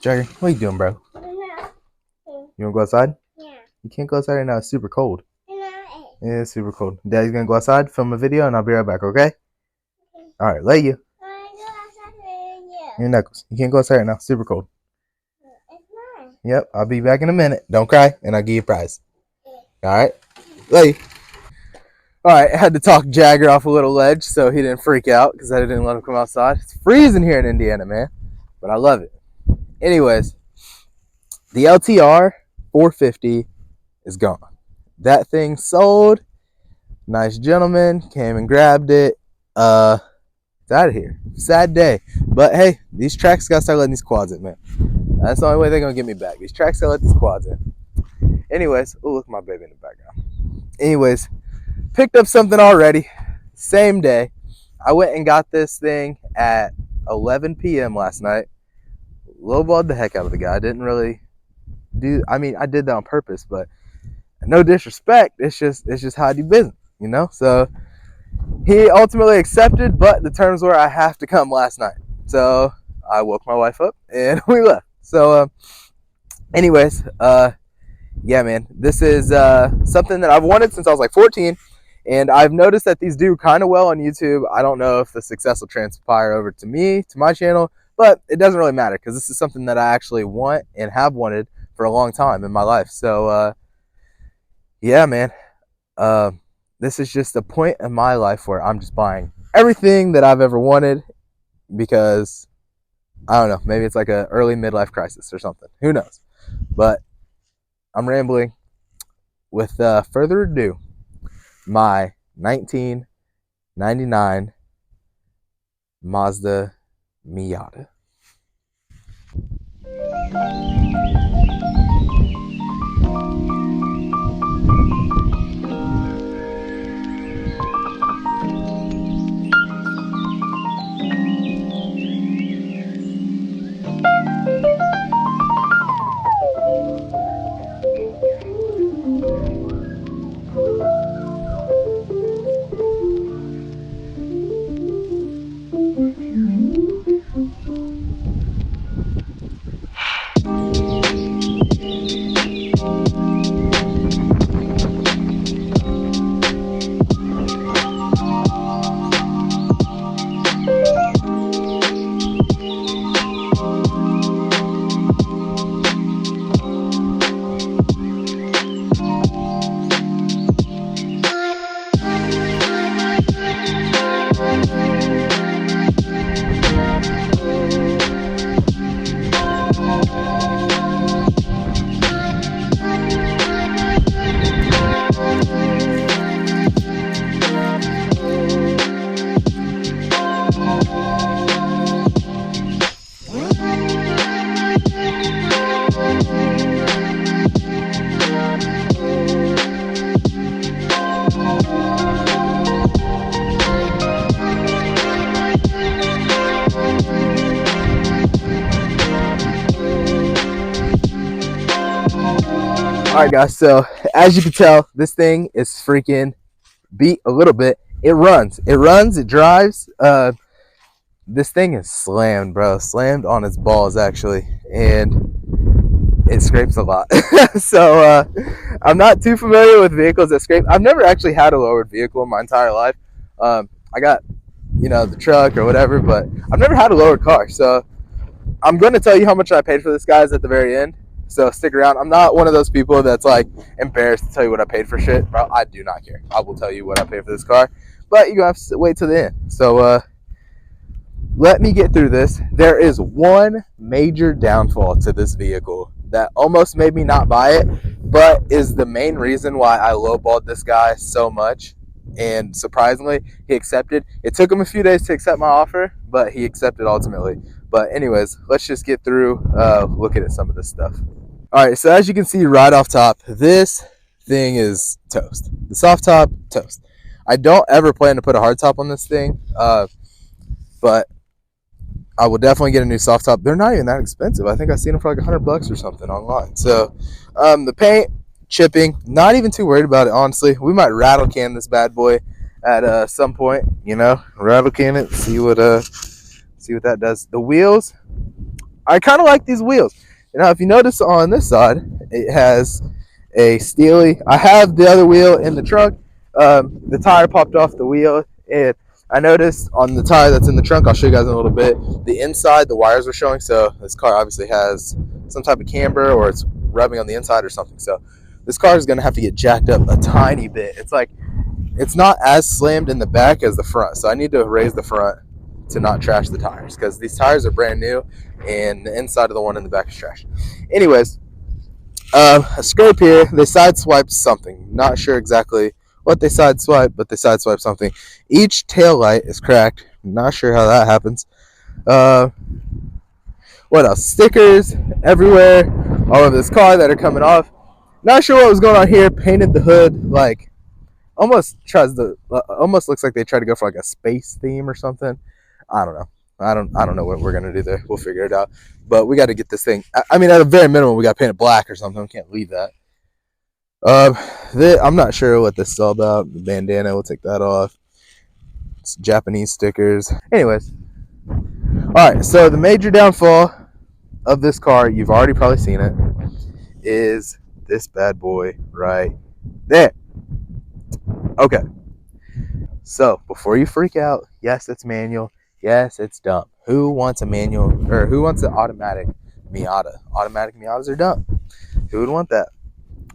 Jagger, what are you doing, bro? You wanna go outside? Yeah. You can't go outside right now. It's super cold. Yeah, it's super cold. Daddy's gonna go outside, film a video, and I'll be right back, okay? All right, love you. Your knuckles. You can't go outside right now. Super cold. Yep, I'll be back in a minute. Don't cry, and I'll give you a prize. All right? Love you. All right, I had to talk Jagger off a little ledge so he didn't freak out because I didn't let him come outside. It's freezing here in Indiana, man, but I love it. Anyways, the LTR 450 is gone. That thing sold. Nice gentleman came and grabbed it. It's out of here. Sad day. But hey, these tracks gotta start letting these quads in, man. That's the only way they're gonna get me back. These tracks gotta let these quads in. Anyways, oh, look at my baby in the background. Anyways, picked up something already. Same day. I went and got this thing at 11 p.m. last night. Lowballed the heck out of the guy. I didn't really I did that on purpose, but no disrespect. It's just how I do business, you know? So he ultimately accepted, but the terms were I have to come last night. So I woke my wife up and we left. So anyways, yeah, man, this is something that I've wanted since I was like 14, and I've noticed that these do kind of well on YouTube. I don't know if the success will transpire over to me, to my channel, but it doesn't really matter because this is something that I actually want and have wanted for a long time in my life. So yeah, man, this is just a point in my life where I'm just buying everything that I've ever wanted because, I don't know, maybe it's like an early midlife crisis or something. Who knows? But I'm rambling. With further ado, my 1999 Mazda Miata. Alright guys, so as you can tell, this thing is freaking beat a little bit. It runs, it drives. This thing is slammed, bro. Slammed on its balls actually, and it scrapes a lot. So I'm not too familiar with vehicles that scrape. I've never actually had a lowered vehicle in my entire life. I got, the truck or whatever, but I've never had a lowered car. So I'm going to tell you how much I paid for this, guys, at the very end. So stick around. I'm not one of those people that's like embarrassed to tell you what I paid for shit, bro. I do not care. I will tell you what I paid for this car, but you have to wait till the end. So let me get through this. There is one major downfall to this vehicle that almost made me not buy it, but is the main reason why I lowballed this guy so much. And surprisingly, he accepted. It took him a few days to accept my offer, but he accepted ultimately. But anyways, let's just get through looking at some of this stuff. All right, so as you can see right off top, this thing is toast. The soft top, toast. I don't ever plan to put a hard top on this thing, but I will definitely get a new soft top. They're not even that expensive. I think I've seen them for like $100 or something online. So the paint, chipping, not even too worried about it, honestly. We might rattle can this bad boy at some point, rattle can it, see what that does. The wheels, I kind of like these wheels. Now, if you notice on this side, it has a steely. I have the other wheel in the trunk. The tire popped off the wheel, and I noticed on the tire that's in the trunk, I'll show you guys in a little bit, the inside, the wires were showing, so this car obviously has some type of camber or it's rubbing on the inside or something. So this car is going to have to get jacked up a tiny bit. It's like, it's not as slammed in the back as the front, so I need to raise the front to not trash the tires because these tires are brand new and the inside of the one in the back is trash. Anyways, a scrape here. They sideswiped something. Not sure exactly what they sideswiped, but they sideswiped something. Each tail light is cracked. Not sure how that happens. Uh, what else? Stickers everywhere all over this car that are coming off. Not sure what was going on here. Painted the hood like almost looks like they tried to go for like a space theme or something. I don't know. I don't know what we're gonna do there. We'll figure it out. But we got to get this thing. I mean, at a very minimum, we got to paint it black or something. We can't leave that. I'm not sure what this is all about. The bandana, we'll take that off. It's Japanese stickers. Anyways, all right. So the major downfall of this car, you've already probably seen it, is this bad boy right there. Okay. So before you freak out, yes, it's manual. Yes, it's dumb. Who wants a manual or who wants an automatic Miata? Automatic Miatas are dumb. Who would want that?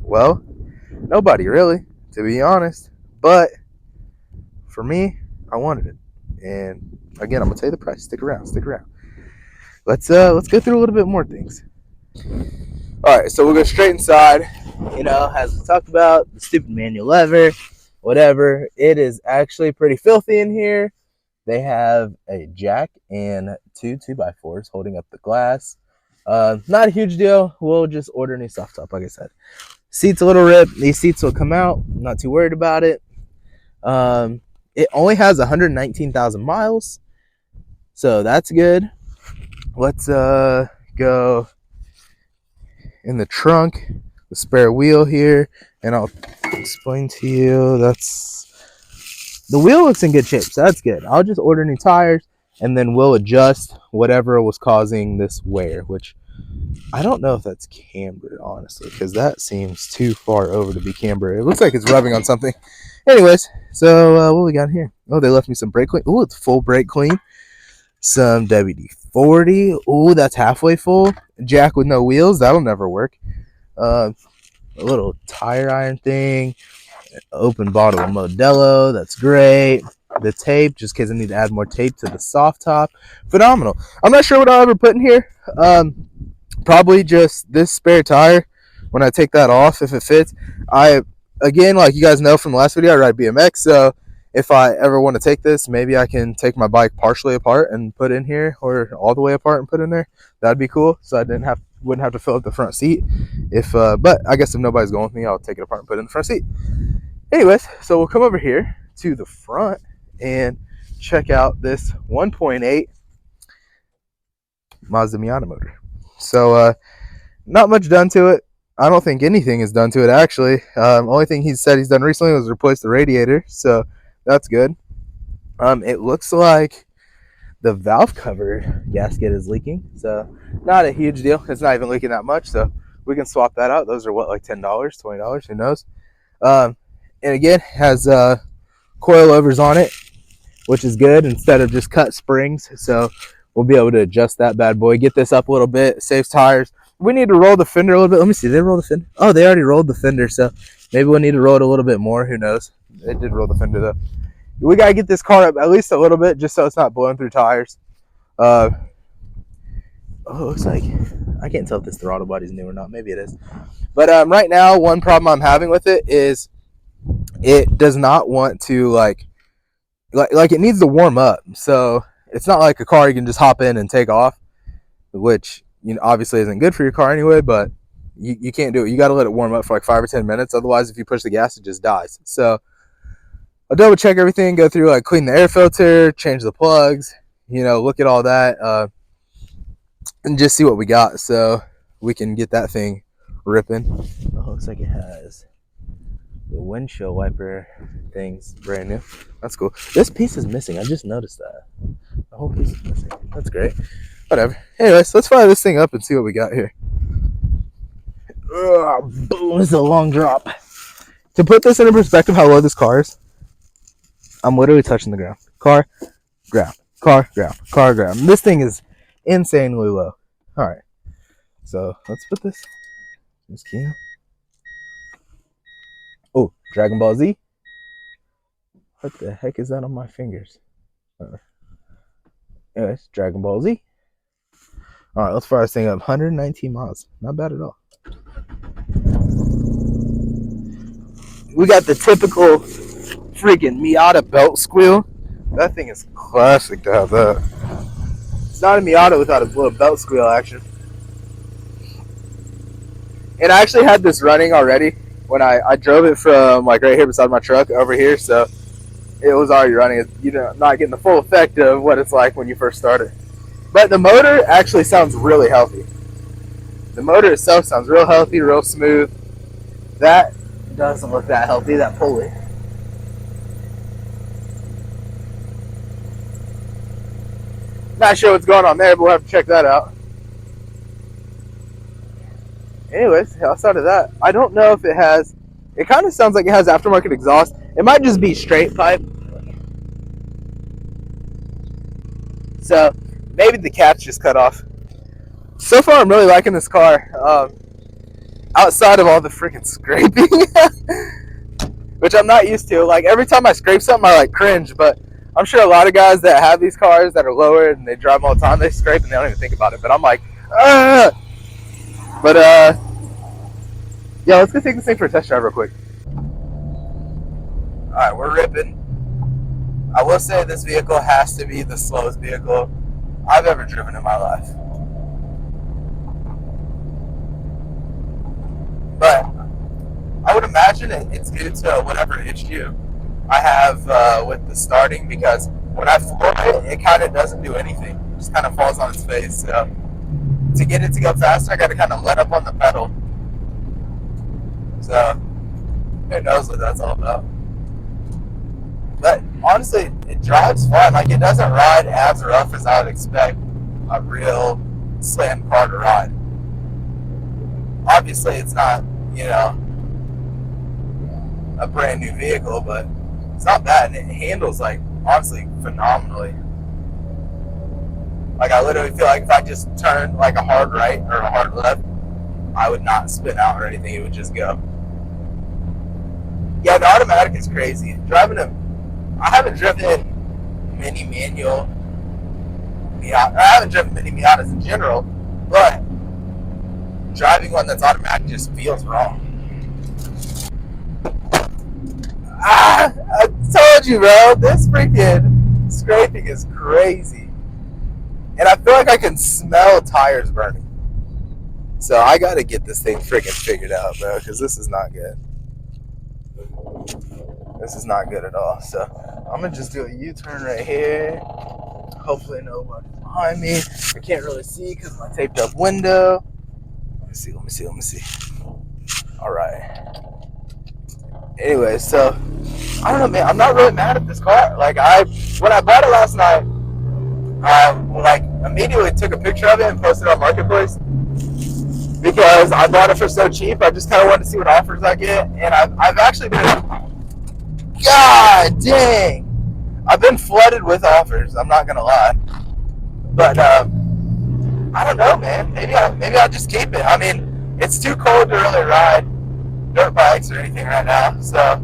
Well, nobody really, to be honest. But for me, I wanted it. And again, I'm gonna tell you the price. Stick around. Let's go through a little bit more things. All right, so we'll go straight inside. You know, as we talked about, the stupid manual lever, whatever. It is actually pretty filthy in here. They have a jack and two 2x4s holding up the glass. Not a huge deal. We'll just order a new soft top, like I said. Seats a little ripped. These seats will come out. I'm not too worried about it. It only has 119,000 miles, so that's good. Let's go in the trunk, the spare wheel here, and I'll explain to you. The wheel looks in good shape, so that's good. I'll just order new tires, and then we'll adjust whatever was causing this wear, which I don't know if that's camber, honestly, because that seems too far over to be camber. It looks like it's rubbing on something. Anyways, so what we got here? Oh, they left me some brake clean. Oh, it's full brake clean. Some WD-40. Oh, that's halfway full. Jack with no wheels. That'll never work. A little tire iron thing. Open bottle of Modelo. That's great. The tape, just in case I need to add more tape to the soft top. Phenomenal. I'm not sure what I'll ever put in here. Probably just this spare tire. When I take that off, if it fits. Again, like you guys know from the last video, I ride BMX, so if I ever want to take this, maybe I can take my bike partially apart and put in here, or all the way apart and put in there. That'd be cool, so I wouldn't have to fill up the front seat. But I guess if nobody's going with me, I'll take it apart and put it in the front seat. Anyways, so we'll come over here to the front and check out this 1.8 Mazda Miata motor. So not much done to it. I don't think anything is done to it, actually. Only thing he said he's done recently was replace the radiator, so that's good. It looks like the valve cover gasket is leaking, so not a huge deal. It's not even leaking that much, so we can swap that out. Those are what, like $10, $20, who knows? And again, has coilovers on it, which is good instead of just cut springs, so we'll be able to adjust that bad boy, get this up a little bit, saves tires. We need to roll the fender a little bit. Let me see. Did they roll the fender? Oh, they already rolled the fender, so maybe we'll need to roll it a little bit more. Who knows? They did roll the fender, though. We got to get this car up at least a little bit just so it's not blowing through tires. Oh, it looks like... I can't tell if this throttle body's new or not. Maybe it is. But right now, one problem I'm having with it is it does not want to, like it needs to warm up. So it's not like a car you can just hop in and take off, which... obviously isn't good for your car anyway, but you can't do it. You got to let it warm up for like 5 or 10 minutes. Otherwise, if you push the gas, it just dies. So I'll double check everything, go through, like clean the air filter, change the plugs, look at all that, and just see what we got so we can get that thing ripping. Oh, looks like it has the windshield wiper things brand new. That's cool. This piece is missing. I just noticed that. The whole piece is missing. That's great. Whatever. Anyways, let's fire this thing up and see what we got here. Boom, it's a long drop. To put this into perspective, how low this car is, I'm literally touching the ground. Car, ground, car, ground, car, ground. This thing is insanely low. All right, so let's put this key. Oh, Dragon Ball Z. What the heck is that on my fingers? Anyways, Dragon Ball Z. All right, let's fire this thing up. 119 miles. Not bad at all. We got the typical freaking Miata belt squeal. That thing is classic to have that. It's not a Miata without a little belt squeal action. And I actually had this running already when I drove it from like right here beside my truck over here, so it was already running. You know, not getting the full effect of what it's like when you first start it. But the motor actually sounds really healthy. The motor itself sounds real healthy, real smooth. That doesn't look that healthy, that pulley. Not sure what's going on there, but we'll have to check that out. Anyways, outside of that, I don't know if it has, it kind of sounds like it has aftermarket exhaust. It might just be straight pipe. So maybe the cat's just cut off. So far, I'm really liking this car. Outside of all the freaking scraping, which I'm not used to. Like every time I scrape something, I like cringe. But I'm sure a lot of guys that have these cars that are lower and they drive them all the time, they scrape and they don't even think about it. But I'm like, ah! But yeah, let's go take this thing for a test drive real quick. All right, we're ripping. I will say this vehicle has to be the slowest vehicle I've ever driven in my life. But I would imagine it's due to whatever issue I have with the starting, because when I floor it, it kind of doesn't do anything. It just kind of falls on its face. So to get it to go faster, I got to kind of let up on the pedal. So who knows what that's all about. But honestly, it drives fine. Like, it doesn't ride as rough as I would expect a real slam car to ride. Obviously, it's not, you know, a brand new vehicle, but it's not bad, and it handles, like, honestly, phenomenally. Like, I literally feel like if I just turned like a hard right or a hard left, I would not spin out or anything. It would just go. Yeah, the automatic is crazy. Driving I haven't driven many manual Miata. I haven't driven many Miatas in general, but driving one that's automatic just feels wrong. I told you, bro. This freaking scraping is crazy. And I feel like I can smell tires burning. So I got to get this thing freaking figured out, bro, because this is not good. This is not good at all. So I'm going to just do a U-turn right here. Hopefully nobody's behind me. I can't really see because of my taped up window. Let me see. All right. Anyway, so I don't know, man. I'm not really mad at this car. Like, when I bought it last night, like, immediately took a picture of it and posted it on Marketplace because I bought it for so cheap. I just kind of wanted to see what offers I get, and I've actually been, god dang, I've been flooded with offers. I'm not gonna lie, but I don't know, man. Maybe I'll just keep it. I mean, it's too cold to really ride dirt bikes or anything right now, so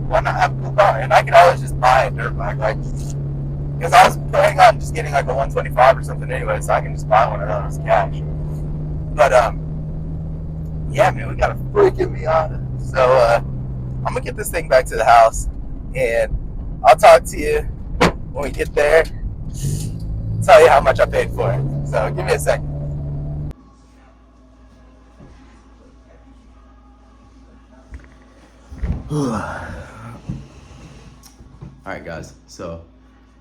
why not have a cool car? And I can always just buy a dirt bike, like, because I was planning on just getting like a 125 or something anyway, so I can just buy one of those cash. But yeah, man, we got a freaking Miata. So I'm gonna get this thing back to the house, and I'll talk to you when we get there. Tell you how much I paid for it. So give me a second. Alright guys, so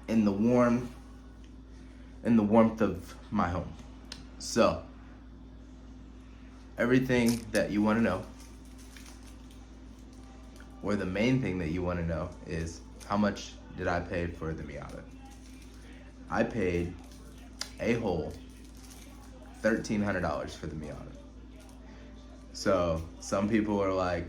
in the warmth of my home. So everything that you want to know, or the main thing that you want to know, is how much did I pay for the Miata? I paid a whole $1,300 for the Miata. So some people are like,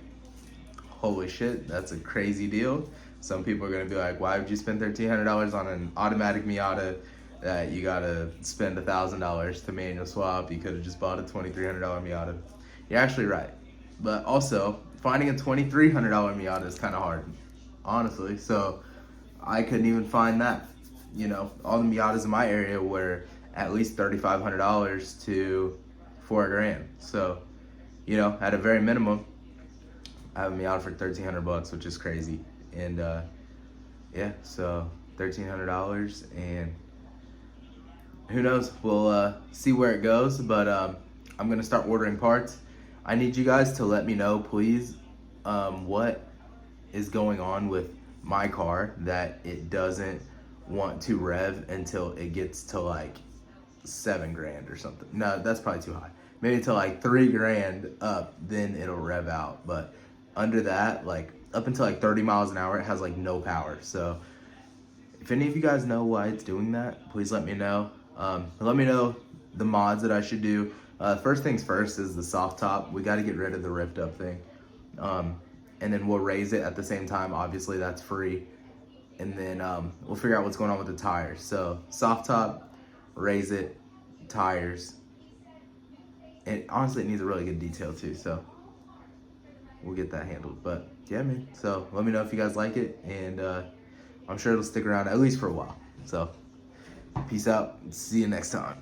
holy shit, that's a crazy deal. Some people are gonna be like, why would you spend $1,300 on an automatic Miata that you gotta spend $1,000 to manual swap? You could have just bought a $2,300 Miata. You're actually right, but also finding a $2,300 Miata is kind of hard, honestly. So I couldn't even find that. You know, all the Miatas in my area were at least $3,500 to $4,000. So, you know, at a very minimum, I have a Miata for $1,300, which is crazy. And yeah, so $1,300, and who knows? We'll see where it goes. But I'm gonna start ordering parts. I need you guys to let me know, please, what is going on with my car that it doesn't want to rev until it gets to like $7,000 or something. No, that's probably too high. Maybe to like $3,000 up, then it'll rev out. But under that, like up until like 30 miles an hour, it has like no power. So if any of you guys know why it's doing that, please let me know. Let me know the mods that I should do. First things first is the soft top. We got to get rid of the ripped up thing. And then we'll raise it at the same time. Obviously, that's free. And then we'll figure out what's going on with the tires. So soft top, raise it, tires. And honestly, it needs a really good detail too. So we'll get that handled. But yeah, man. So let me know if you guys like it. And I'm sure it'll stick around at least for a while. So peace out. See you next time.